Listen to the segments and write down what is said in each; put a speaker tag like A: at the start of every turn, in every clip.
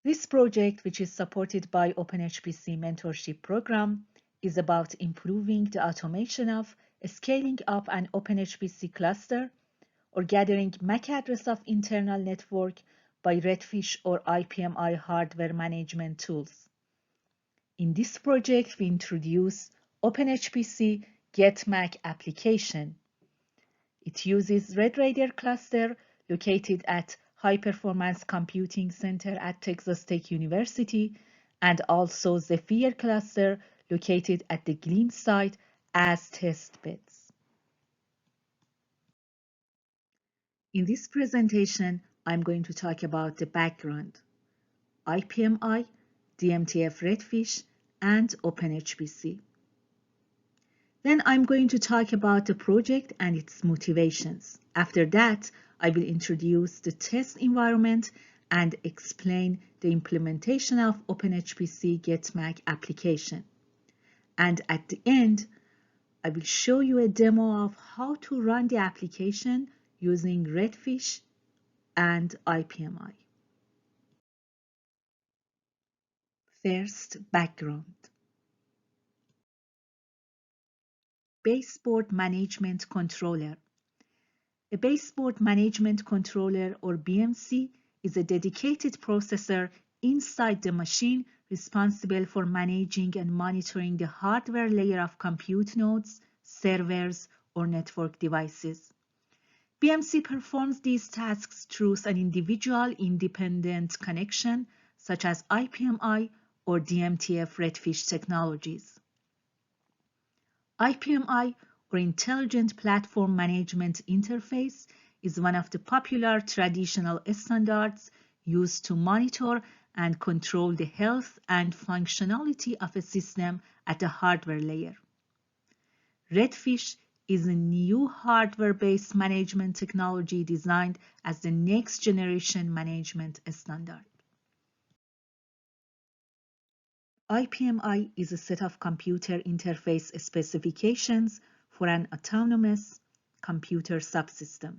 A: This project, which is supported by OpenHPC Mentorship Program, is about improving the automation of scaling up an OpenHPC cluster or gathering MAC address of internal network by Redfish or IPMI hardware management tools. In this project, we introduce OpenHPC-Get-Mac application. It uses Red Raider cluster located at High Performance Computing Center at Texas Tech University and also Zephyr cluster located at the Gleamm site as test beds. In this presentation, I'm going to talk about the background, IPMI, DMTF Redfish, and OpenHPC. Then I'm going to talk about the project and its motivations. After that, I will introduce the test environment and explain the implementation of OpenHPC-Get-Mac application. And at the end, I will show you a demo of how to run the application using Redfish and IPMI. First, background. Baseboard Management Controller. A Baseboard Management Controller, or BMC, is a dedicated processor inside the machine responsible for managing and monitoring the hardware layer of compute nodes, servers, or network devices. BMC performs these tasks through an individual independent connection, such as IPMI or DMTF Redfish technologies. IPMI, or Intelligent Platform Management Interface, is one of the popular traditional standards used to monitor and control the health and functionality of a system at the hardware layer. Redfish is a new hardware-based management technology designed as the next-generation management standard. IPMI is a set of computer interface specifications for an autonomous computer subsystem.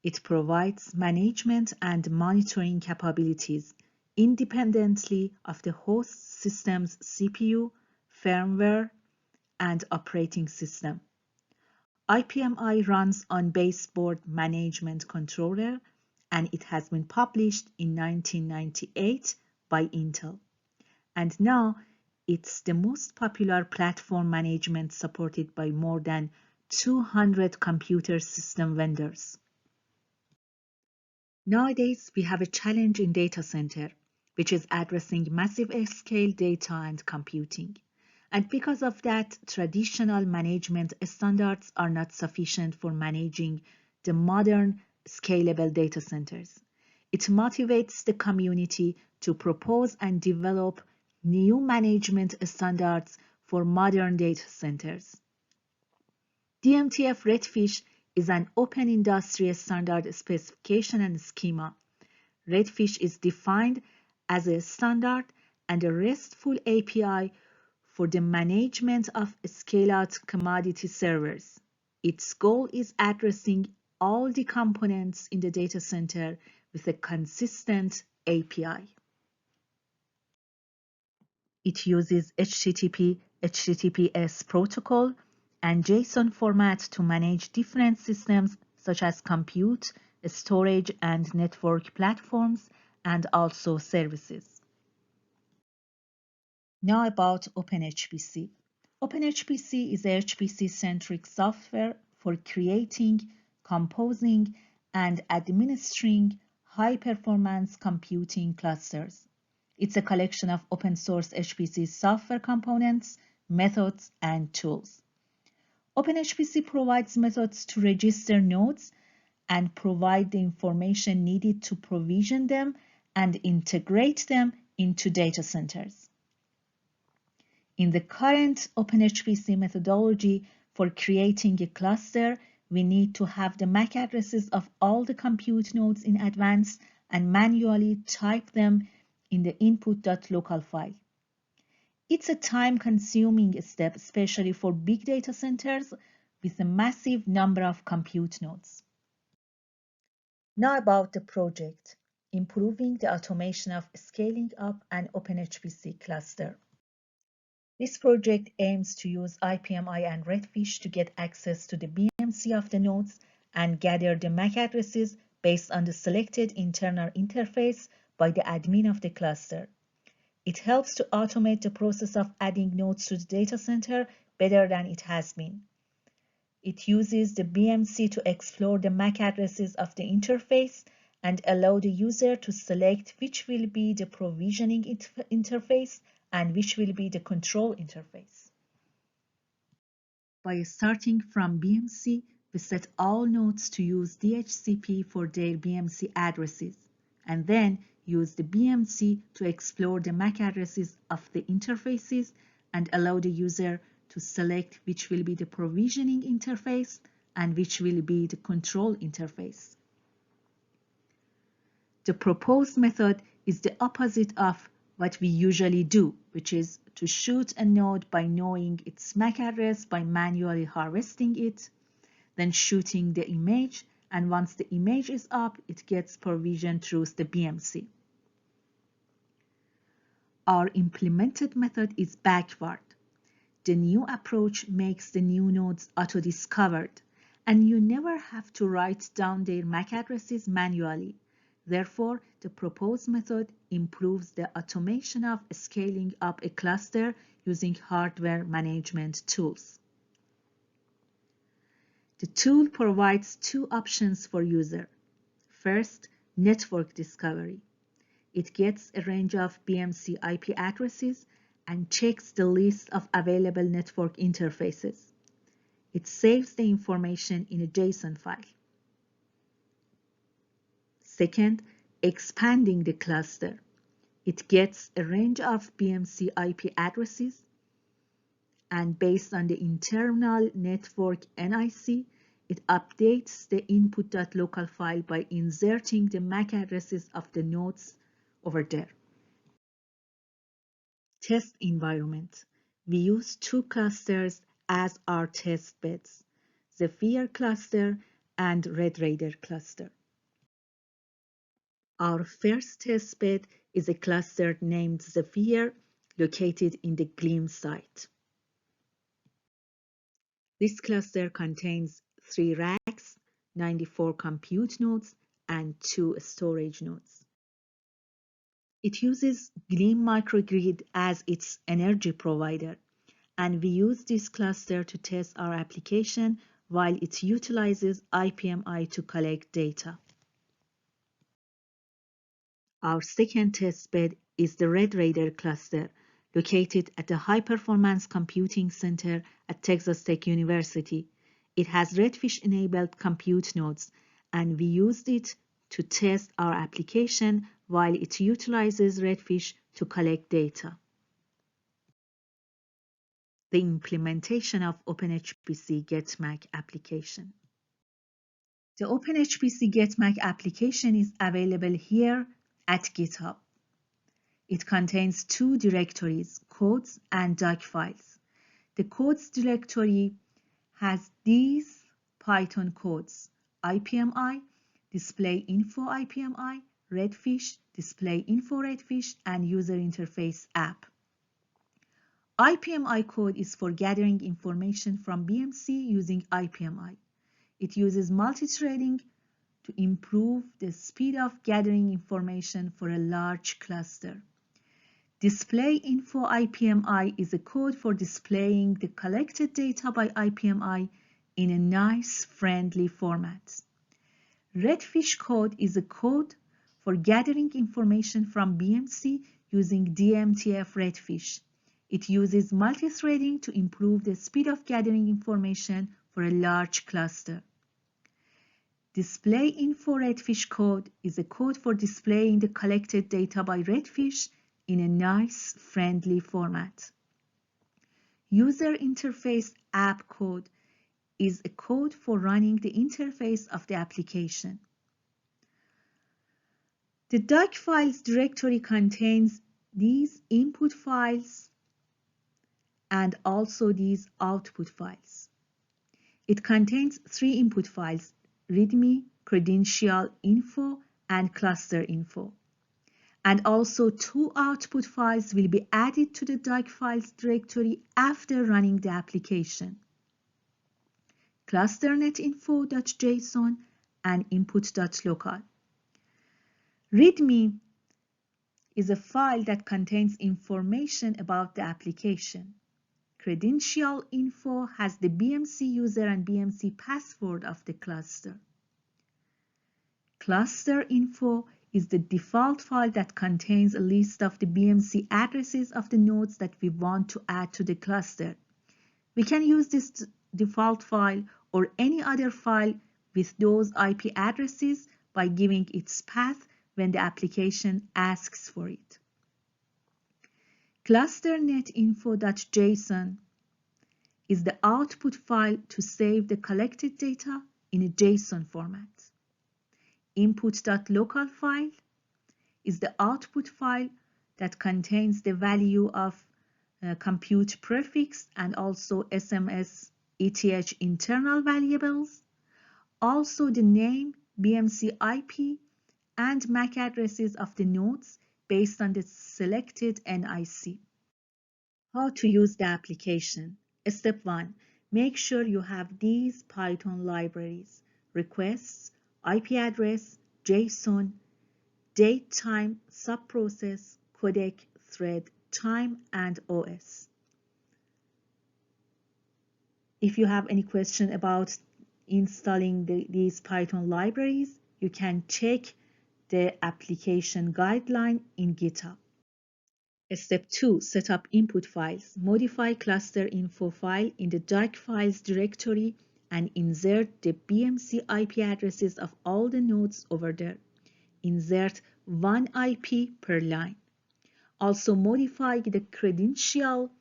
A: It provides management and monitoring capabilities independently of the host system's CPU, firmware, and operating system. IPMI runs on Baseboard Management Controller, and it has been published in 1998 by Intel. And now it's the most popular platform management supported by more than 200 computer system vendors. Nowadays, we have a challenge in data center, which is addressing massive scale data and computing. And because of that, traditional management standards are not sufficient for managing the modern scalable data centers. It motivates the community to propose and develop new management standards for modern data centers. DMTF Redfish is an open industry standard specification and schema. Redfish is defined as a standard and a RESTful API for the management of scale-out commodity servers. Its goal is addressing all the components in the data center with a consistent API. It uses HTTP, HTTPS protocol, and JSON format to manage different systems such as compute, storage, and network platforms, and also services. Now about OpenHPC. OpenHPC is a HPC-centric software for creating, composing, and administering high-performance computing clusters. It's a collection of open-source HPC software components, methods, and tools. OpenHPC provides methods to register nodes and provide the information needed to provision them and integrate them into data centers. In the current OpenHPC methodology for creating a cluster, we need to have the MAC addresses of all the compute nodes in advance and manually type them in the input.local file. It's a time-consuming step, especially for big data centers with a massive number of compute nodes. Now about the project. improving the automation of scaling up an OpenHPC cluster. This project aims to use IPMI and Redfish to get access to the BMC of the nodes and gather the MAC addresses based on the selected internal interface by the admin of the cluster. It helps to automate the process of adding nodes to the data center better than it has been. It uses the BMC to explore the MAC addresses of the interface and allow the user to select which will be the provisioning interface and which will be the control interface. By starting from BMC, we set all nodes to use DHCP for their BMC addresses, and then use the BMC to explore the MAC addresses of the interfaces and allow the user to select which will be the provisioning interface and which will be the control interface. The proposed method is the opposite of what we usually do, which is to shoot a node by knowing its MAC address by manually harvesting it, then shooting the image, and once the image is up, it gets provisioned through the BMC. Our implemented method is backward. The new approach makes the new nodes auto-discovered, and you never have to write down their MAC addresses manually. Therefore, the proposed method improves the automation of scaling up a cluster using hardware management tools. The tool provides two options for user. First, network discovery. It gets a range of BMC IP addresses and checks the list of available network interfaces. It saves the information in a JSON file. Second, expanding the cluster. It gets a range of BMC IP addresses, and based on the internal network NIC, it updates the input.local file by inserting the MAC addresses of the nodes over there. Test environment. We use two clusters as our test beds, Zephyr cluster and Red Raider cluster. Our first test bed is a cluster named Zephyr, located in the Gleamm site. This cluster contains 3 racks, 94 compute nodes, and 2 storage nodes. It uses Gleamm microgrid as its energy provider, and we use this cluster to test our application while it utilizes IPMI to collect data. Our second testbed is the Red Raider cluster, located at the High Performance Computing Center at Texas Tech University. It has Redfish-enabled compute nodes, and we used it to test our application while it utilizes Redfish to collect data. The implementation of OpenHPC-Get-Mac application. The OpenHPC-Get-Mac application is available here at GitHub. It contains 2 directories, codes and doc files. The codes directory has these Python codes: IPMI, display info IPMI, Redfish, display info Redfish, and user interface app. IPMI code is for gathering information from BMC using IPMI. It uses multi-threading to improve the speed of gathering information for a large cluster. Display info IPMI is a code for displaying the collected data by IPMI in a nice, friendly format. Redfish code is a code for gathering information from BMC using DMTF Redfish. It uses multi-threading to improve the speed of gathering information for a large cluster. Display info Redfish code is a code for displaying the collected data by Redfish in a nice, friendly format. User interface app code is a code for running the interface of the application. The doc files directory contains these input files and also these output files. It contains 3 input files: README, credential info, and cluster info. And also 2 output files will be added to the doc files directory after running the application. clusternetinfo.json and input.local. README is a file that contains information about the application. Credential info has the BMC user and BMC password of the cluster. Cluster info is the default file that contains a list of the BMC addresses of the nodes that we want to add to the cluster. We can use this default file or any other file with those IP addresses by giving its path when the application asks for it. clusternetinfo.json is the output file to save the collected data in a JSON format. Input.local file is the output file that contains the value of compute prefix and also SMS, ETH internal variables, also the name, BMC IP, and MAC addresses of the nodes based on the selected NIC. How to use the application? Step 1. Make sure you have these Python libraries: requests, IP address, JSON, date, time, subprocess, codec, thread, time, and OS. If you have any question about installing these Python libraries, you can check the application guideline in GitHub. Step 2. Set up input files. Modify cluster info file in the doc files directory and insert the BMC IP addresses of all the nodes over there. Insert 1 IP per line. Also modify the credential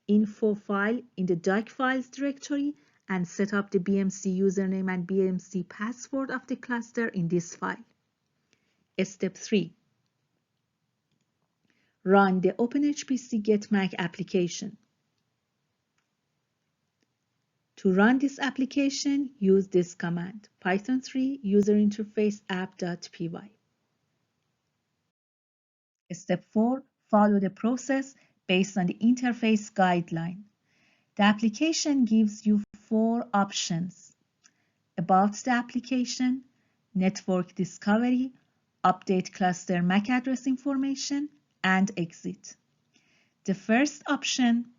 A: info file in the doc files directory and set up the BMC username and BMC password of the cluster in this file. Step 3. Run the OpenHPC-Get-Mac application. To run this application, use this command: Python 3 user interface app.py. Step 4. Follow the process based on the interface guideline. The application gives you 4 options: about the application, network discovery, update cluster MAC address information, and exit. The first option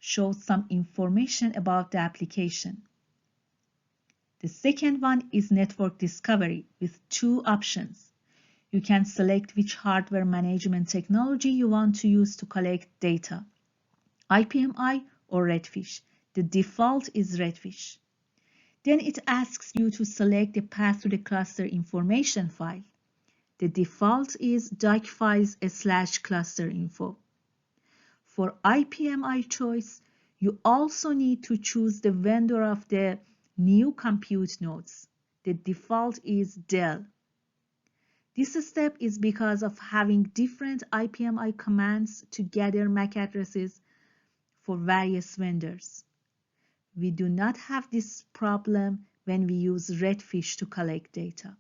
A: shows some information about the application. The second one is network discovery with 2 options. You can select which hardware management technology you want to use to collect data: IPMI or Redfish. The default is Redfish. Then it asks you to select the path to the cluster information file. The default is docfiles/clusterinfo. For IPMI choice, you also need to choose the vendor of the new compute nodes. The default is Dell. This step is because of having different IPMI commands to gather MAC addresses for various vendors. We do not have this problem when we use Redfish to collect data.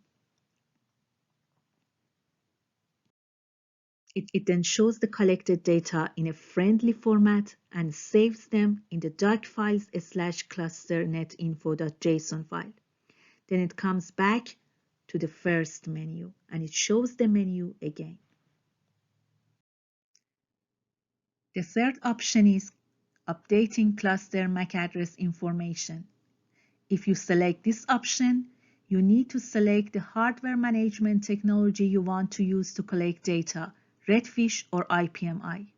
A: It then shows the collected data in a friendly format and saves them in the docfiles/clusternetinfo.json file. Then it comes back to the first menu and it shows the menu again. The third option is updating cluster MAC address information. If you select this option, you need to select the hardware management technology you want to use to collect data: Redfish or IPMI.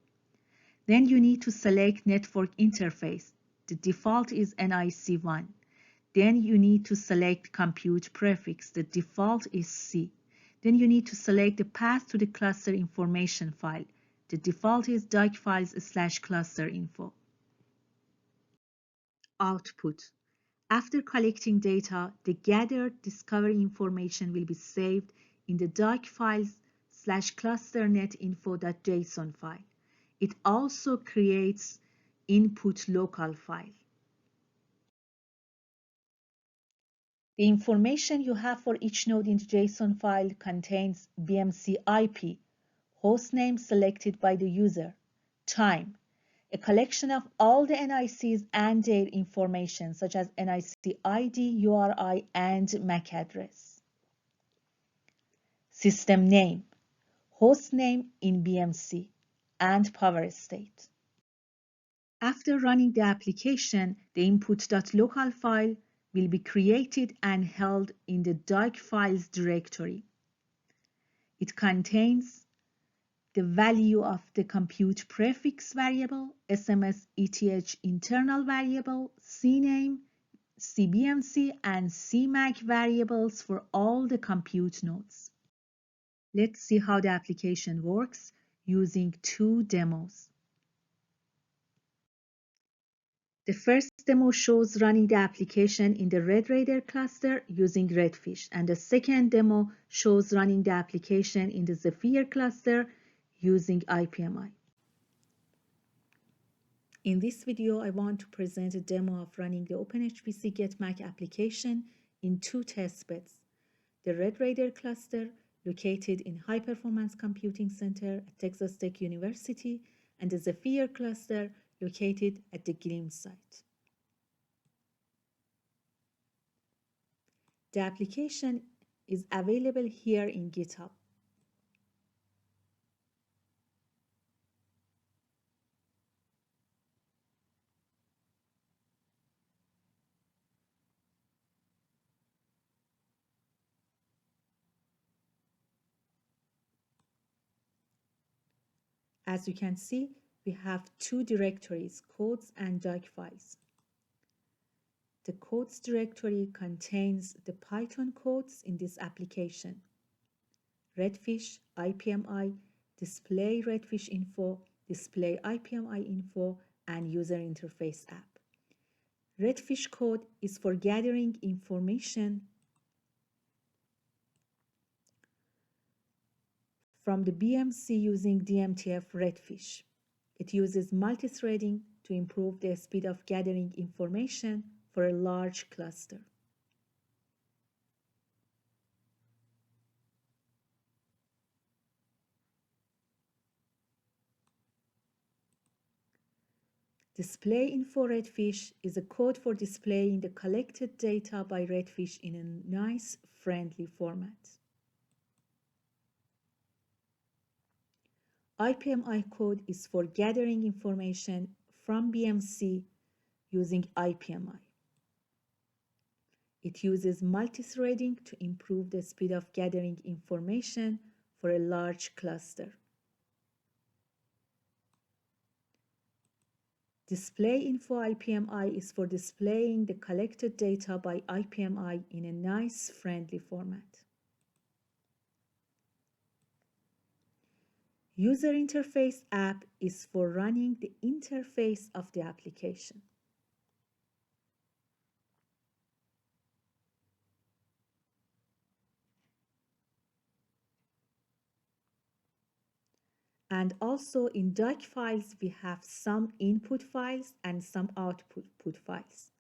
A: Then you need to select network interface. The default is NIC1. Then you need to select compute prefix. The default is C. Then you need to select the path to the cluster information file. The default is docfiles/clusterinfo. Output. After collecting data, the gathered discovery information will be saved in the docfiles/clusternetinfo.json file. It also creates input local file. The information you have for each node in the JSON file contains BMC IP, hostname selected by the user, time, a collection of all the NICs and their information such as NIC ID, URI, and MAC address. System name, host name in BMC, and power state. After running the application, the input.local file will be created and held in the doc files directory. It contains the value of the compute prefix variable, SMS ETH internal variable, CNAME, CBMC, and CMAC variables for all the compute nodes. Let's see how the application works using two demos. The first demo shows running the application in the Red Raider cluster using Redfish, and the second demo shows running the application in the Zephyr cluster using IPMI. In this video, I want to present a demo of running the OpenHPC-Get-Mac application in two testbeds: the Red Raider cluster located in High Performance Computing Center at Texas Tech University, and the Zephyr cluster located at the Gleamm site. The application is available here in GitHub. As you can see, we have two directories, codes and doc files. The codes directory contains the Python codes in this application: Redfish, IPMI, display Redfish info, display IPMI info, and user interface app. Redfish code is for gathering information from the BMC using DMTF Redfish. It uses multithreading to improve the speed of gathering information for a large cluster. Display info Redfish is a code for displaying the collected data by Redfish in a nice, friendly format. IPMI code is for gathering information from BMC using IPMI. It uses multithreading to improve the speed of gathering information for a large cluster. Display info IPMI is for displaying the collected data by IPMI in a nice, friendly format. User interface app is for running the interface of the application. And also in doc files, we have some input files and some output files.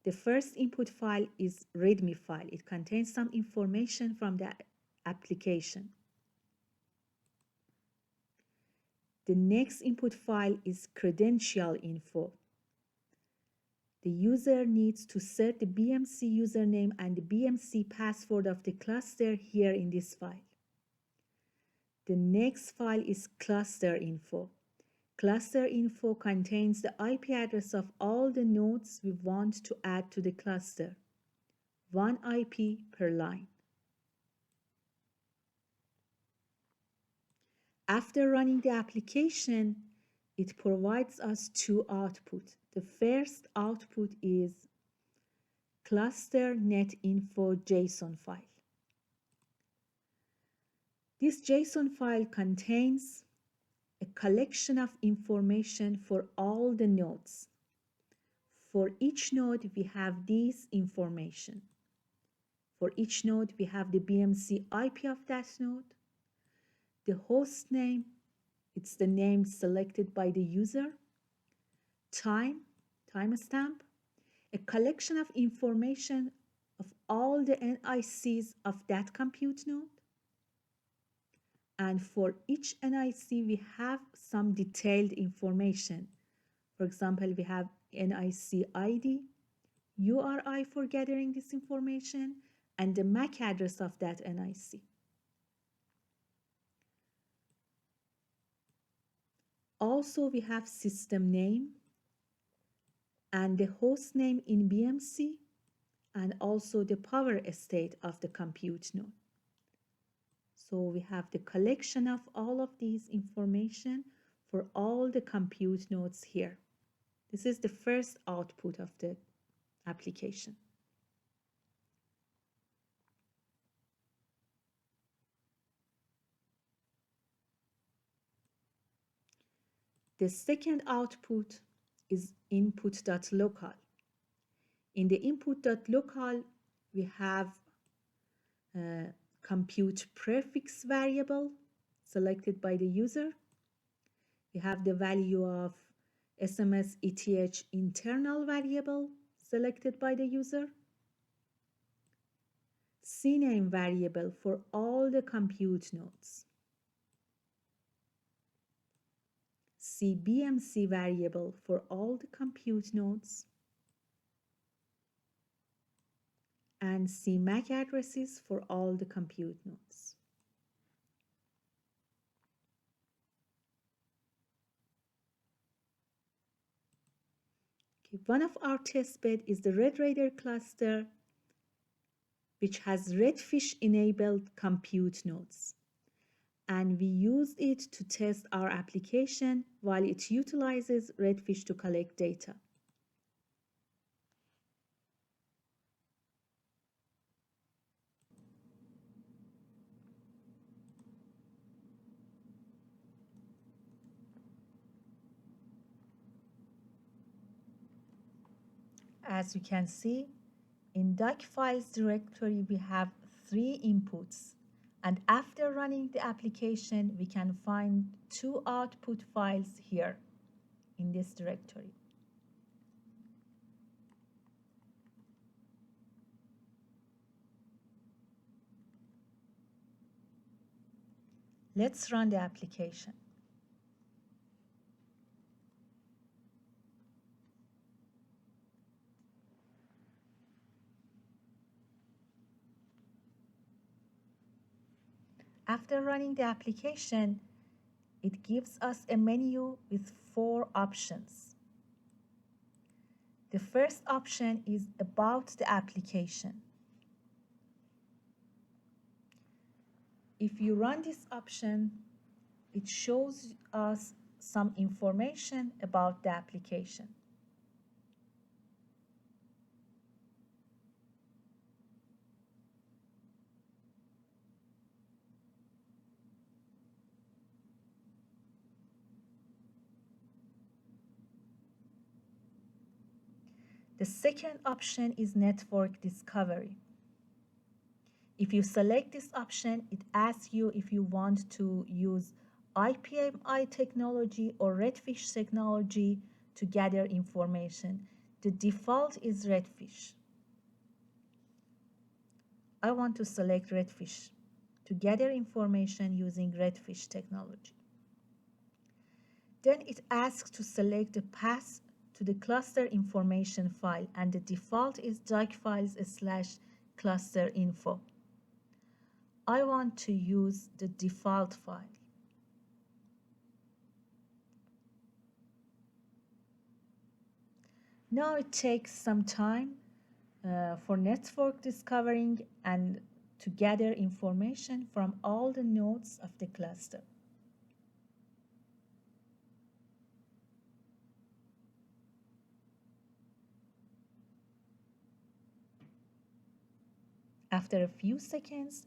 A: The first input file is README file. It contains some information from the application. The next input file is credential info. The user needs to set the BMC username and the BMC password of the cluster here in this file. The next file is cluster info. Cluster info contains the IP address of all the nodes we want to add to the cluster. One IP per line. After running the application, it provides us two outputs. The first output is cluster netinfo JSON file. This JSON file contains a collection of information for all the nodes. For each node, we have this information. For each node, we have the BMC IP of that node, the host name, it's the name selected by the user, timestamp, a collection of information of all the NICs of that compute node. And for each NIC, we have some detailed information. For example, we have NIC ID, URI for gathering this information, and the MAC address of that NIC. Also, we have system name and the host name in BMC, and also the power state of the compute node. So we have the collection of all of these information for all the compute nodes here. This is the first output of the application. The second output is input.local. In the input.local, we have compute prefix variable selected by the user. We have the value of SMS ETH internal variable selected by the user. CNAME variable for all the compute nodes. CBMC variable for all the compute nodes. And CMAC addresses for all the compute nodes. Okay, one of our testbed is the Red Raider cluster, which has Redfish enabled compute nodes. And we used it to test our application while it utilizes Redfish to collect data. As you can see, in doc files directory, we have 3 inputs. And after running the application, we can find 2 output files here in this directory. Let's run the application. After running the application, it gives us a menu with 4 options. The first option is about the application. If you run this option, it shows us some information about the application. The second option is network discovery. If you select this option, it asks you if you want to use IPMI technology or Redfish technology to gather information. The default is Redfish. I want to select Redfish to gather information using Redfish technology. Then it asks to select the path to the cluster information file, and the default is docfiles/clusterinfo. I want to use the default file. Now it takes some time for network discovering and to gather information from all the nodes of the cluster. After a few seconds,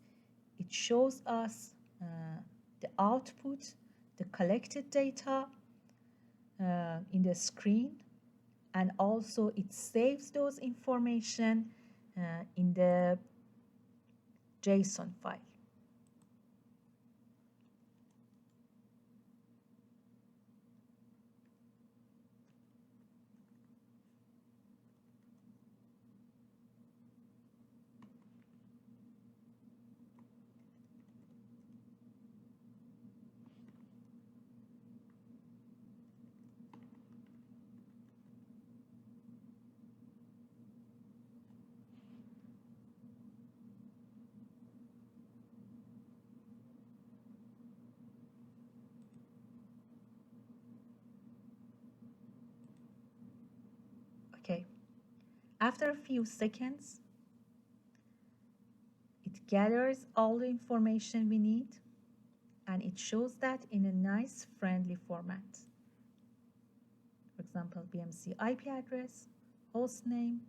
A: it shows us the output, the collected data in the screen, and also it saves those information in the JSON file. Okay, after a few seconds, it gathers all the information we need and it shows that in a nice friendly format. For example, BMC IP address, host name.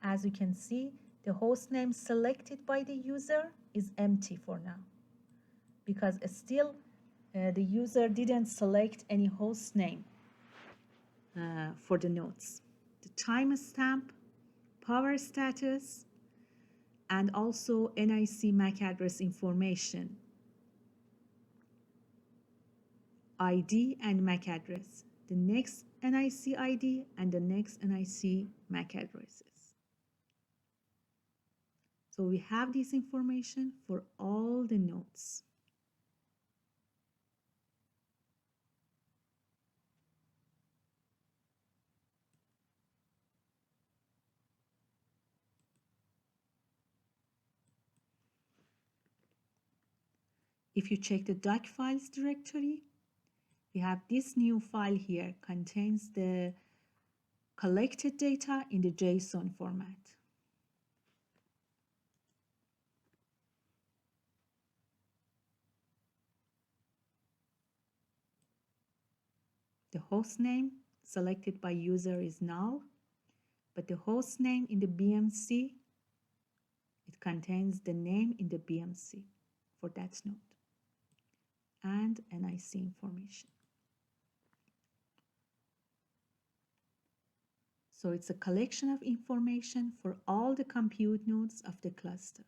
A: As you can see, the host name selected by the user is empty for now because still the user didn't select any host name for the nodes. The timestamp, power status, and also NIC MAC address information, ID and MAC address, the next NIC ID and the next NIC MAC addresses. So we have this information for all the nodes. If you check the doc files directory, we have this new file here, contains the collected data in the JSON format. The host name selected by user is null, but the host name in the BMC, it contains the name in the BMC for that node and NIC information. So it's a collection of information for all the compute nodes of the cluster.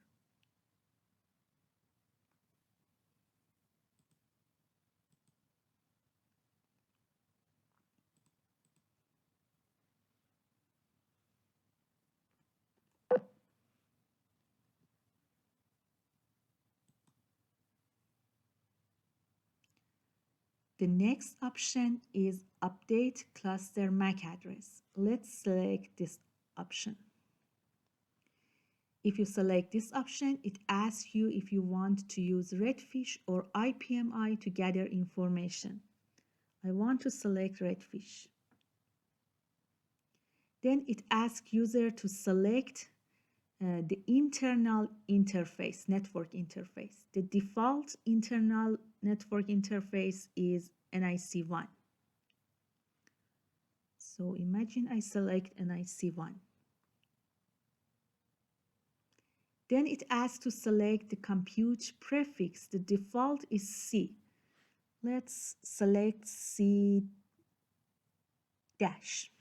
A: The next option is Update Cluster MAC Address. Let's select this option. If you select this option, it asks you if you want to use Redfish or IPMI to gather information. I want to select Redfish. Then it asks user to select the internal interface, network interface. The default internal network interface is NIC1. So imagine I select NIC1. Then it asks to select the compute prefix. The default is C. Let's select C dash.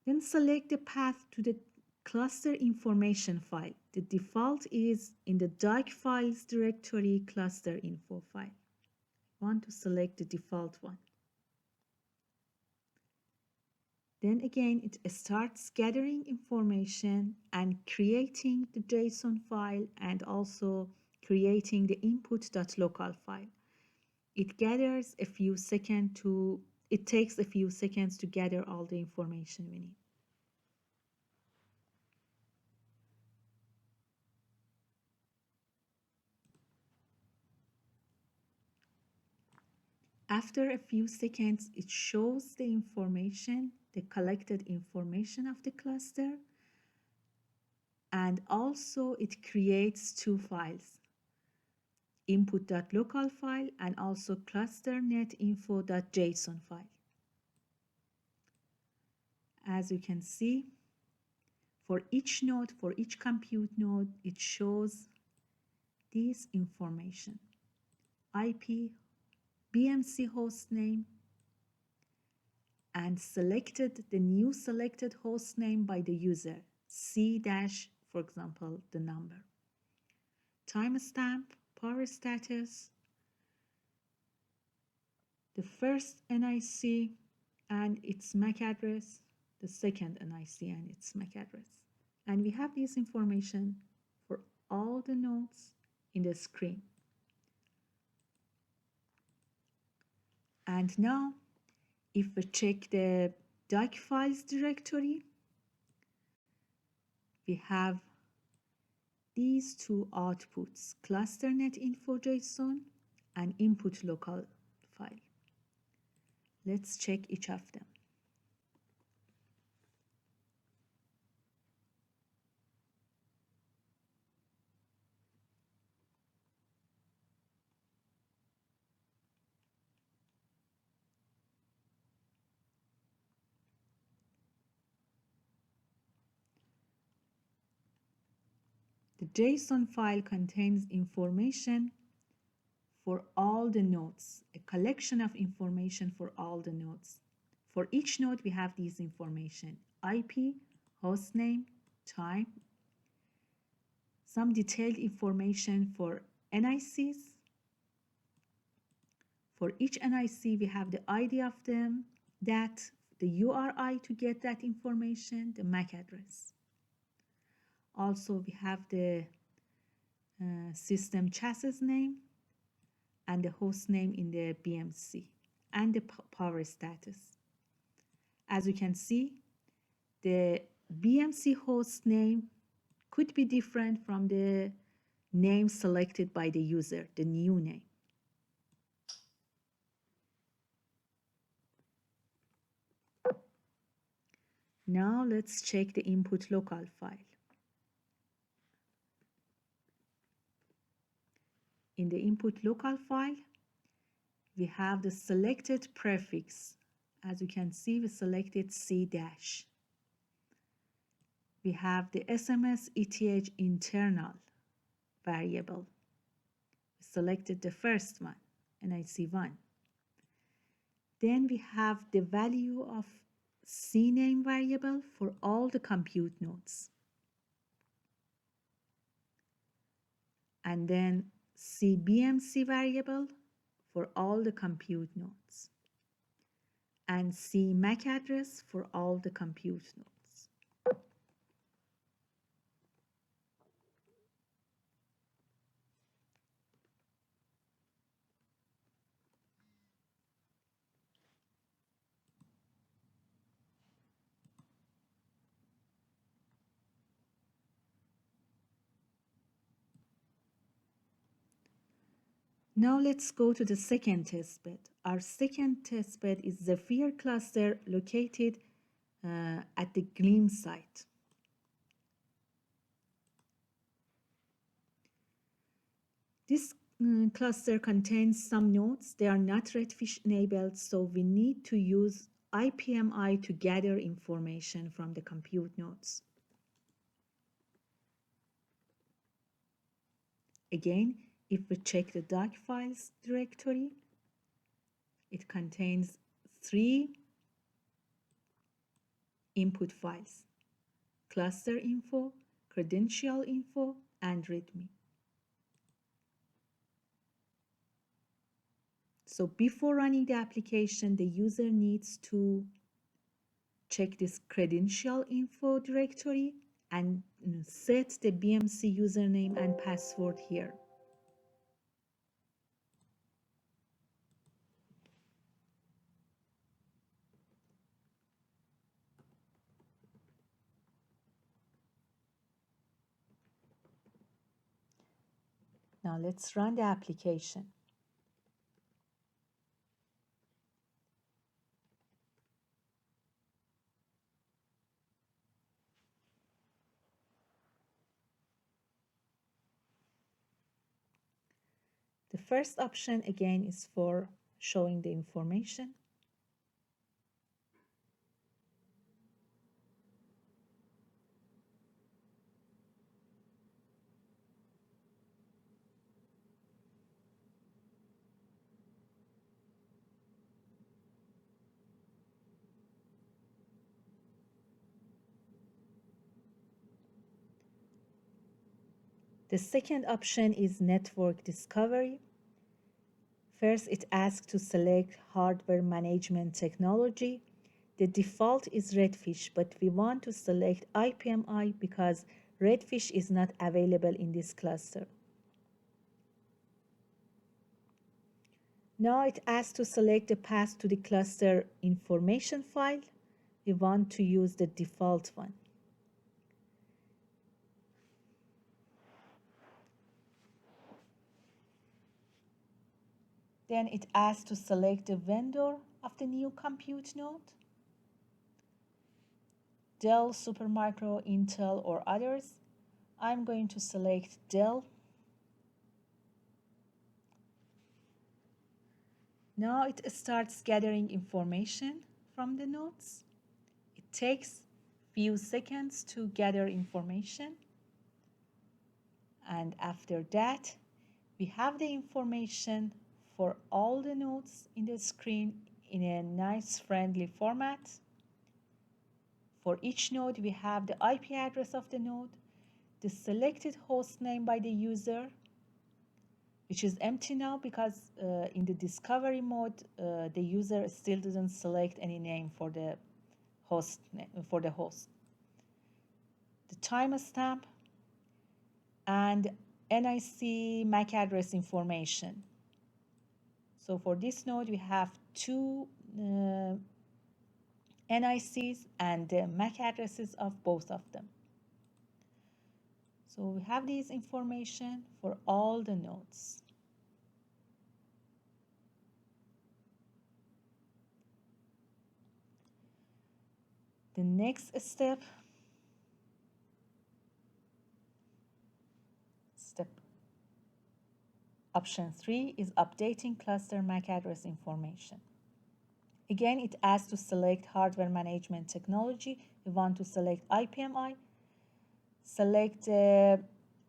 A: Then select the path to the cluster information file. The default is in the doc files directory cluster info file. I want to select the default one. Then again, it starts gathering information and creating the JSON file and also creating the input.local file. It gathers a few seconds to, it takes a few seconds to gather all the information we need. After a few seconds, it shows the information, the collected information of the cluster, and also it creates two files, input.local file and also clusternetinfo.json file. As you can see, for each node, for each compute node, it shows this information: IP, BMC host name, and selected the new selected host name by the user, C dash, for example, the number. Timestamp, power status, the first NIC and its MAC address, the second NIC and its MAC address. And we have this information for all the nodes in the screen. And now, if we check the doc files directory, we have these two outputs, clusternetinfo.json and input local file. Let's check each of them. The JSON file contains information for all the nodes, a collection of information for all the nodes. For each node, we have these information: IP, hostname, time, some detailed information for NICs. For each NIC, we have the ID of them, the URI to get that information, the MAC address. Also, we have the system chassis name and the host name in the BMC and the power status. As you can see, the BMC host name could be different from the name selected by the user, the new name. Now let's check the input local file. In the input local file, we have the selected prefix. As you can see, we selected C-. We have the SMS ETH internal variable. We selected the first one, NIC1. Then we have the value of CNAME variable for all the compute nodes. And then CBMC variable for all the compute nodes. And CMAC address for all the compute nodes. Now let's go to the second testbed. Our second testbed is Zephyr cluster located at the Gleamm site. This cluster contains some nodes. They are not Redfish enabled, so we need to use IPMI to gather information from the compute nodes. Again, if we check the doc files directory, it contains 3 input files: cluster info, credential info, and README. So before running the application, the user needs to check this credential info directory and set the BMC username and password here. Now let's run the application. The first option again is for showing the information. The second option is network discovery. First, it asks to select hardware management technology. The default is Redfish, but we want to select IPMI because Redfish is not available in this cluster. Now it asks to select the path to the cluster information file. We want to use the default one. Then it asks to select the vendor of the new compute node. Dell, Supermicro, Intel, or others. I'm going to select Dell. Now it starts gathering information from the nodes. It takes few seconds to gather information. And after that, we have the information for all the nodes in the screen in a nice friendly format. For each node, we have the IP address of the node, the selected host name by the user, which is empty now because in the discovery mode, the user still doesn't select any name for the host. The timestamp and NIC MAC address information. So for this node, we have two NICs and the MAC addresses of both of them. So we have these information for all the nodes. The next step option 3 is updating cluster MAC address information. Again, it asks to select hardware management technology. We want to select IPMI. Select the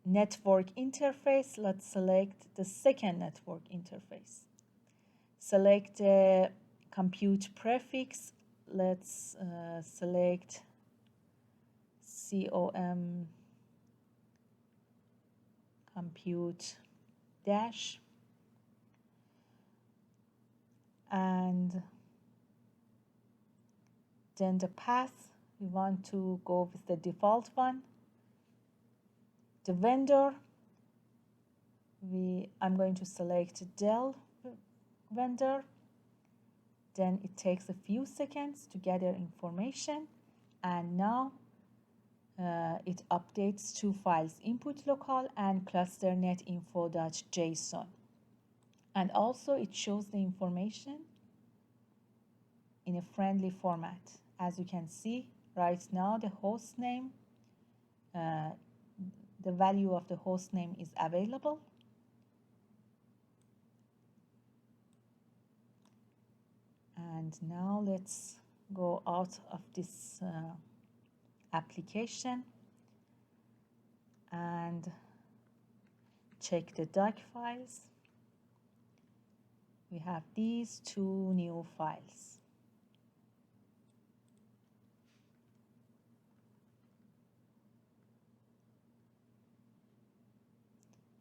A: network interface. Let's select the second network interface. Select the compute prefix. Let's select COM compute dash, and then the path, we want to go with the default one. The vendor, I'm going to select Dell vendor. Then it takes a few seconds to gather information, and now it updates two files, input local and cluster netinfo.json. And also it shows the information in a friendly format. As you can see right now, the host name, the value of the host name is available. And now let's go out of this application and check the doc files. We have these two new files.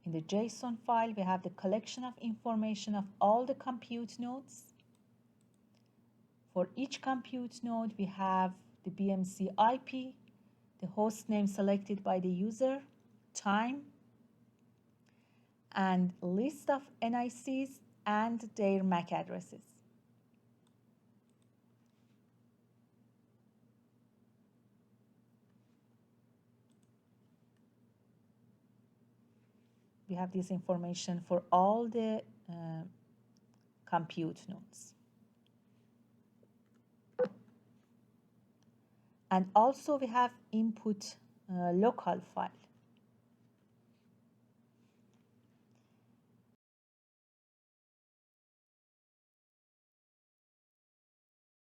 A: In the JSON file, we have the collection of information of all the compute nodes. For each compute node, we have the BMC IP, the host name selected by the user, time, and list of NICs and their MAC addresses. We have this information for all the compute nodes. And also we have input local file.